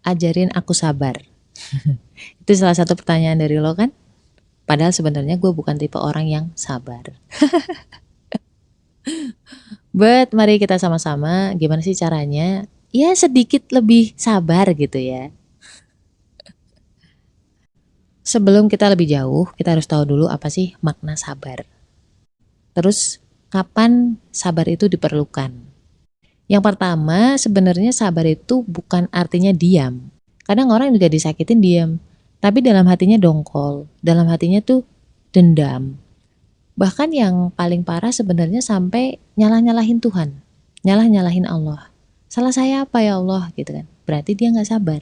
ajarin aku sabar. Itu salah satu pertanyaan dari lo kan? Padahal sebenarnya gue bukan tipe orang yang sabar. But mari kita sama-sama gimana sih caranya ya sedikit lebih sabar gitu ya. Sebelum kita lebih jauh, kita harus tahu dulu apa sih makna sabar. Terus kapan sabar itu diperlukan? Yang pertama, sebenarnya sabar itu bukan artinya diam. Kadang orang juga disakitin diam, tapi dalam hatinya dongkol, dalam hatinya tuh dendam. Bahkan yang paling parah sebenarnya sampai nyalah-nyalahin Tuhan, nyalah-nyalahin Allah. Salah saya apa ya Allah gitu kan. Berarti dia gak sabar.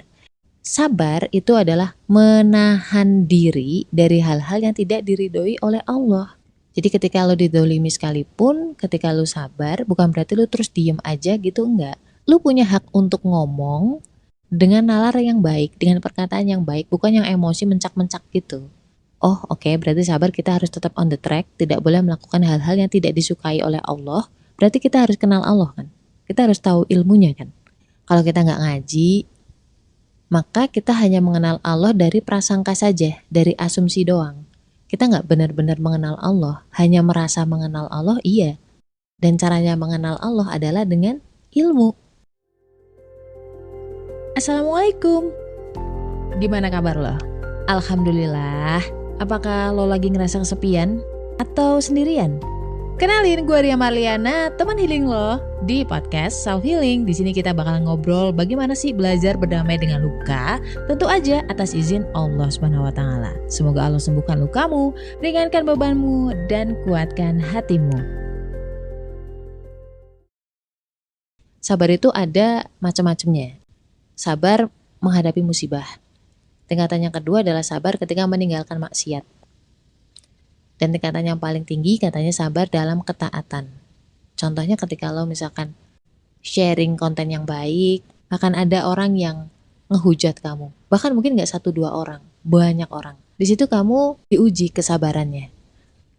Sabar itu adalah menahan diri dari hal-hal yang tidak diridhoi oleh Allah. Jadi ketika lo didolimi sekalipun, ketika lo sabar, bukan berarti lo terus diem aja gitu, enggak. Lo punya hak untuk ngomong dengan nalar yang baik, dengan perkataan yang baik, bukan yang emosi mencak-mencak gitu. Oh oke, berarti sabar kita harus tetap on the track, tidak boleh melakukan hal-hal yang tidak disukai oleh Allah, berarti kita harus kenal Allah kan. Kita harus tahu ilmunya kan. Kalau kita nggak ngaji, maka kita hanya mengenal Allah dari prasangka saja, dari asumsi doang. Kita nggak benar-benar mengenal Allah, hanya merasa mengenal Allah, iya. Dan caranya mengenal Allah adalah dengan ilmu. Assalamualaikum. Gimana kabar lo? Alhamdulillah. Apakah lo lagi ngerasa kesepian atau sendirian? Kenalin, gue Ria Marliana, teman healing lo di podcast Self Healing. Di sini kita bakal ngobrol bagaimana sih belajar berdamai dengan luka, tentu aja atas izin Allah Subhanahu wa taala. Semoga Allah sembuhkan lukamu, ringankan bebanmu dan kuatkan hatimu. Sabar itu ada macam-macamnya. Sabar menghadapi musibah. Tingkatan yang kedua adalah sabar ketika meninggalkan maksiat. Dan tingkatan yang paling tinggi katanya sabar dalam ketaatan. Contohnya ketika lo misalkan sharing konten yang baik, akan ada orang yang ngehujat kamu. Bahkan mungkin gak 1-2 orang, banyak orang. Di situ kamu diuji kesabarannya.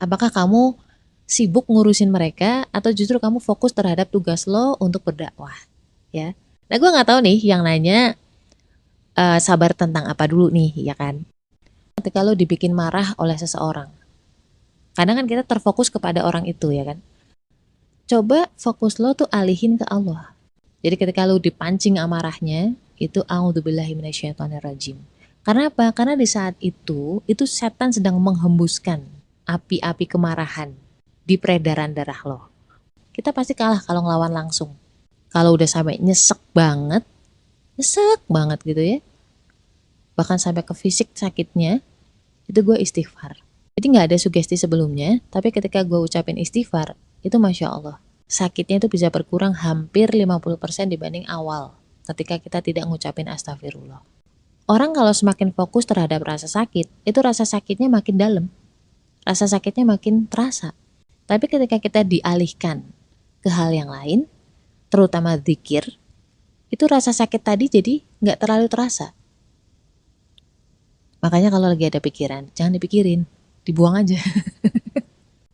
Apakah kamu sibuk ngurusin mereka atau justru kamu fokus terhadap tugas lo untuk berdakwah, ya? Nah, gue nggak tahu nih yang nanya sabar tentang apa dulu nih, ya kan? Ketika lo dibikin marah oleh seseorang, kadang kan kita terfokus kepada orang itu ya kan. Coba fokus lo tuh alihin ke Allah. Jadi ketika lo dipancing amarahnya, itu a'udzubillahi minasyaitonirrajim. Karena apa? Karena di saat itu setan sedang menghembuskan api-api kemarahan di peredaran darah lo. Kita pasti kalah kalau ngelawan langsung. Kalau udah sampai nyesek banget gitu ya. Bahkan sampai ke fisik sakitnya, itu gue istighfar. Jadi gak ada sugesti sebelumnya, tapi ketika gue ucapin istighfar, itu Masya Allah. Sakitnya itu bisa berkurang hampir 50% dibanding awal, ketika kita tidak ngucapin astagfirullah. Orang kalau semakin fokus terhadap rasa sakit, itu rasa sakitnya makin dalam. Rasa sakitnya makin terasa. Tapi ketika kita dialihkan ke hal yang lain, terutama zikir, itu rasa sakit tadi jadi gak terlalu terasa. Makanya kalau lagi ada pikiran, jangan dipikirin. Dibuang aja.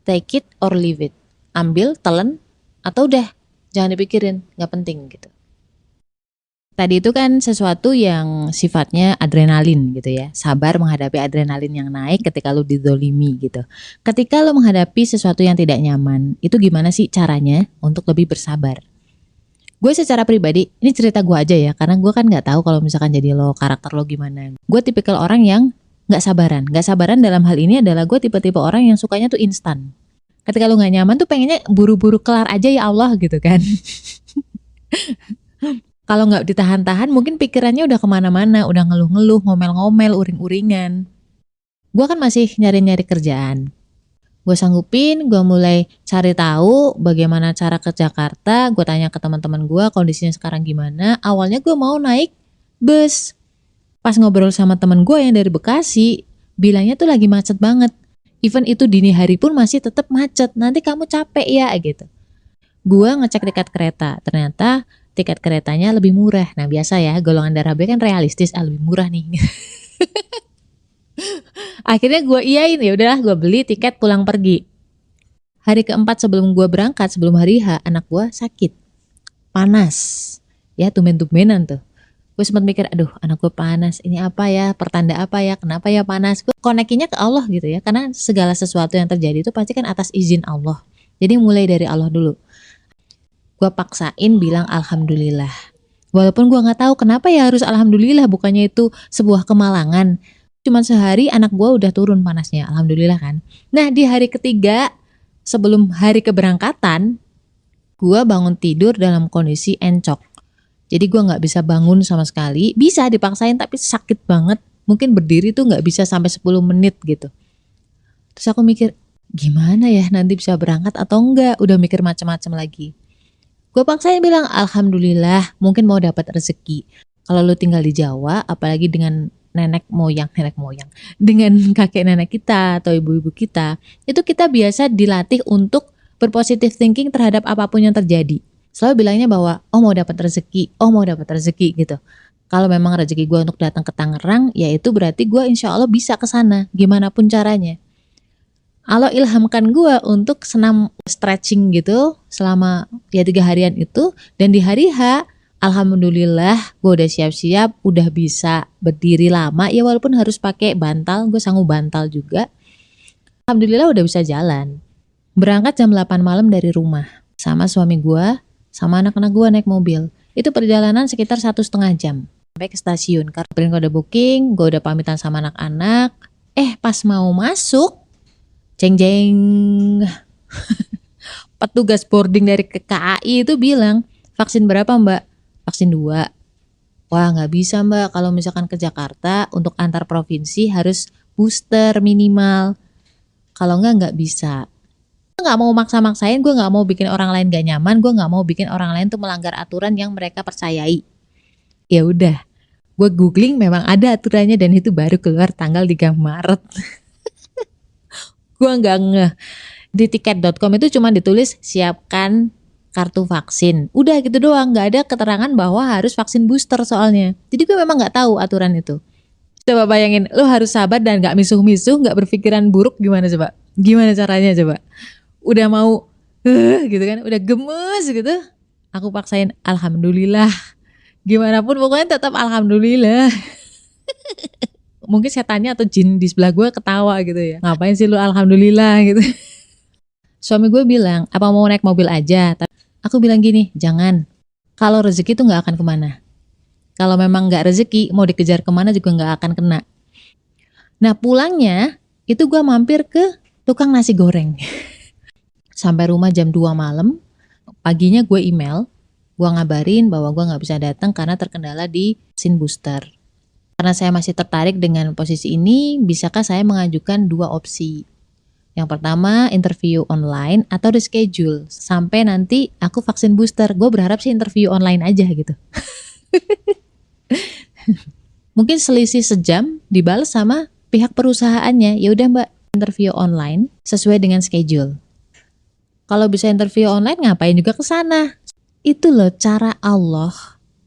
Take it or leave it. Ambil, telan, atau udah jangan dipikirin, gak penting gitu. Tadi itu kan sesuatu yang sifatnya adrenalin gitu ya. Sabar menghadapi adrenalin yang naik ketika lu dizolimi gitu. Ketika lu menghadapi sesuatu yang tidak nyaman, itu gimana sih caranya untuk lebih bersabar? Gue secara pribadi, ini cerita gue aja ya, karena gue kan gak tahu kalau misalkan jadi lo, karakter lo gimana. Gue tipikal orang yang gak sabaran. Gak sabaran dalam hal ini adalah gue tipe-tipe orang yang sukanya tuh instan. Ketika lo gak nyaman tuh pengennya buru-buru kelar aja ya Allah gitu kan. Kalau gak ditahan-tahan mungkin pikirannya udah kemana-mana, udah ngeluh-ngeluh, ngomel-ngomel, uring-uringan. Gue kan masih nyari-nyari kerjaan. Gue sanggupin, gue mulai cari tahu bagaimana cara ke Jakarta. Gue tanya ke teman-teman gue kondisinya sekarang gimana. Awalnya gue mau naik bus. Pas ngobrol sama teman gue yang dari Bekasi, bilangnya tuh lagi macet banget. Even itu dini hari pun masih tetap macet. Nanti kamu capek ya gitu. Gue ngecek tiket kereta, ternyata tiket keretanya lebih murah. Nah biasa ya, golongan darah B kan realistis, lebih murah nih. Akhirnya gue iyain, ya udahlah gue beli tiket pulang pergi. Hari keempat sebelum gue berangkat, sebelum hari H, anak gue sakit, panas, ya tumben-tumbenan tuh. Gue sempat mikir, aduh anak gue panas, ini apa ya, pertanda apa ya, kenapa ya panas. Gue konekinya ke Allah gitu ya, karena segala sesuatu yang terjadi itu pasti kan atas izin Allah. Jadi mulai dari Allah dulu. Gue paksain bilang alhamdulillah. Walaupun gue gak tahu kenapa ya harus alhamdulillah, bukannya itu sebuah kemalangan. Cuman sehari anak gue udah turun panasnya, alhamdulillah kan. Nah di hari ketiga, sebelum hari keberangkatan, gue bangun tidur dalam kondisi encok. Jadi gue gak bisa bangun sama sekali. Bisa dipaksain tapi sakit banget. Mungkin berdiri tuh gak bisa sampai 10 menit gitu. Terus aku mikir, gimana ya nanti bisa berangkat atau enggak. Udah mikir macam-macam lagi. Gue paksain bilang alhamdulillah, mungkin mau dapat rezeki. Kalau lu tinggal di Jawa, apalagi dengan nenek moyang, dengan kakek nenek kita atau ibu-ibu kita, itu kita biasa dilatih untuk berpositif thinking terhadap apapun yang terjadi. Selalu bilangnya bahwa mau dapat rezeki gitu. Kalau memang rezeki gue untuk datang ke Tangerang, ya itu berarti gue insya Allah bisa ke sana, gimana pun caranya. Allah ilhamkan gue untuk senam stretching gitu selama ya 3 harian itu, dan di hari H, alhamdulillah gue udah siap-siap, udah bisa berdiri lama, ya walaupun harus pakai bantal, gue sanggup bantal juga. Alhamdulillah udah bisa jalan. Berangkat jam 8 malam dari rumah sama suami gue, sama anak-anak gue naik mobil. Itu perjalanan sekitar 1,5 jam sampai ke stasiun. Karena gue udah booking, gue udah pamitan sama anak-anak. Pas mau masuk, jeng-jeng, petugas boarding dari KAI itu bilang, vaksin berapa mbak? Vaksin 2. Wah gak bisa mbak, kalau misalkan ke Jakarta untuk antar provinsi harus booster minimal. Kalau gak bisa. Gak mau maksa-maksain, gue gak mau bikin orang lain gak nyaman, gue gak mau bikin orang lain tuh melanggar aturan yang mereka percayai. Ya udah, gue googling memang ada aturannya dan itu baru keluar tanggal 3 Maret. Gue gak ngeh. Di tiket.com itu cuma ditulis siapkan kartu vaksin. Udah gitu doang, gak ada keterangan bahwa harus vaksin booster soalnya. Jadi gue memang gak tahu aturan itu. Coba bayangin, lo harus sabar dan gak misuh-misuh, gak berpikiran buruk, gimana coba? Gimana caranya coba? Udah mau gitu kan, udah gemes gitu, aku paksain alhamdulillah, gimana pun pokoknya tetap alhamdulillah. Mungkin setannya atau jin di sebelah gue ketawa gitu ya, ngapain sih lu alhamdulillah gitu. Suami gue bilang, apa mau naik mobil aja? Aku bilang gini, jangan, kalau rezeki tuh gak akan kemana. Kalau memang gak rezeki, mau dikejar kemana juga gak akan kena. Nah pulangnya itu gue mampir ke tukang nasi goreng. Sampai rumah jam 2 malam, paginya gue email, gue ngabarin bahwa gue gak bisa datang karena terkendala di vaksin booster. Karena saya masih tertarik dengan posisi ini, bisakah saya mengajukan 2 opsi. Yang pertama, interview online atau reschedule sampai nanti aku vaksin booster. Gue berharap sih interview online aja gitu. Mungkin selisih sejam dibalas sama pihak perusahaannya, ya udah mbak, interview online sesuai dengan schedule. Kalau bisa interview online ngapain juga ke sana. Itu loh cara Allah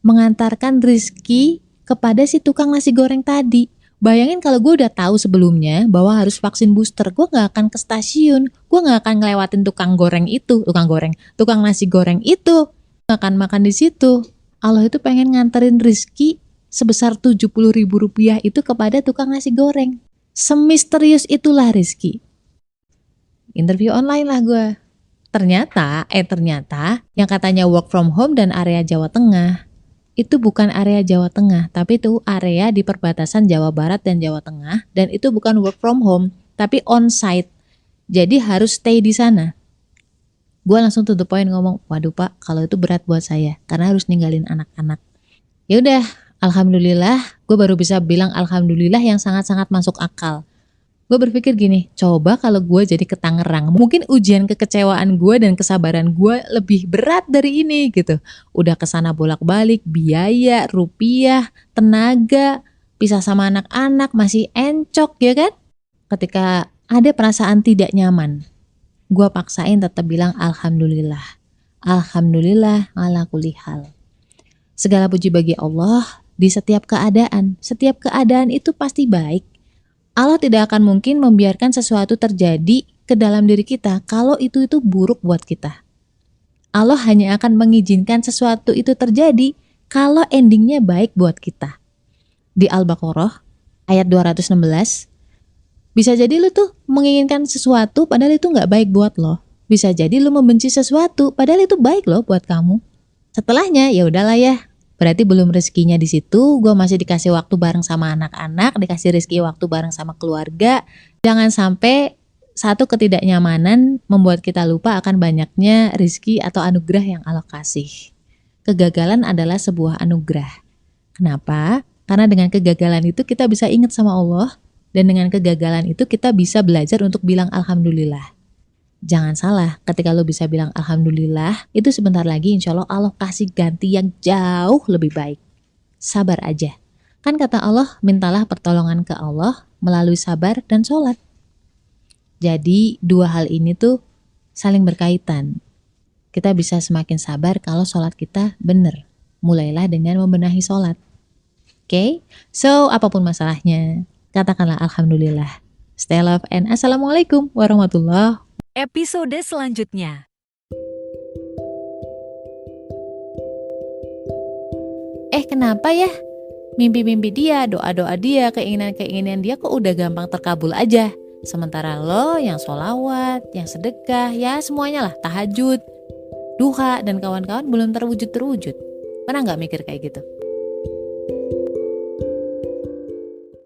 mengantarkan rizki kepada si tukang nasi goreng tadi. Bayangin kalau gue udah tahu sebelumnya bahwa harus vaksin booster, gue gak akan ke stasiun, gue gak akan ngelewatin tukang nasi goreng itu, gak akan makan di situ. Allah itu pengen nganterin rizki sebesar 70.000 rupiah itu kepada tukang nasi goreng. Semisterius itulah rizki. Interview online lah gue. Ternyata yang katanya work from home dan area Jawa Tengah itu bukan area Jawa Tengah, tapi itu area di perbatasan Jawa Barat dan Jawa Tengah, dan itu bukan work from home, tapi on-site. Jadi harus stay di sana. Gue langsung to the point ngomong, waduh pak, kalau itu berat buat saya, karena harus ninggalin anak-anak. Ya udah, alhamdulillah, gue baru bisa bilang alhamdulillah yang sangat-sangat masuk akal. Gue berpikir gini, coba kalau gue jadi ke Tangerang, mungkin ujian kekecewaan gue dan kesabaran gue lebih berat dari ini gitu. Udah kesana bolak-balik, biaya, rupiah, tenaga, pisah sama anak-anak, masih encok ya kan. Ketika ada perasaan tidak nyaman, gue paksain tetap bilang alhamdulillah. Alhamdulillah ala kulli hal. Segala puji bagi Allah di setiap keadaan. Setiap keadaan itu pasti baik. Allah tidak akan mungkin membiarkan sesuatu terjadi ke dalam diri kita kalau itu buruk buat kita. Allah hanya akan mengizinkan sesuatu itu terjadi kalau endingnya baik buat kita. Di Al-Baqarah ayat 216, bisa jadi lu tuh menginginkan sesuatu padahal itu gak baik buat lo. Bisa jadi lu membenci sesuatu padahal itu baik loh buat kamu. Setelahnya ya udahlah ya, berarti belum rezekinya di situ. Gue masih dikasih waktu bareng sama anak-anak, dikasih rezeki waktu bareng sama keluarga. Jangan sampai satu ketidaknyamanan membuat kita lupa akan banyaknya rezeki atau anugerah yang Allah kasih. Kegagalan adalah sebuah anugerah. Kenapa? Karena dengan kegagalan itu kita bisa ingat sama Allah, dan dengan kegagalan itu kita bisa belajar untuk bilang alhamdulillah. Jangan salah, ketika lo bisa bilang alhamdulillah, itu sebentar lagi insya Allah kasih ganti yang jauh lebih baik. Sabar aja. Kan kata Allah, mintalah pertolongan ke Allah melalui sabar dan sholat. Jadi dua hal ini tuh saling berkaitan. Kita bisa semakin sabar kalau sholat kita benar. Mulailah dengan membenahi sholat. Oke? So, apapun masalahnya, katakanlah alhamdulillah. Stay love and assalamualaikum warahmatullahi wabarakatuh. Episode selanjutnya. Kenapa ya? Mimpi-mimpi dia, doa-doa dia, keinginan-keinginan dia kok udah gampang terkabul aja. Sementara lo yang sholawat, yang sedekah, ya semuanya lah, tahajud, duha, dan kawan-kawan belum terwujud-terwujud. Pernah gak mikir kayak gitu?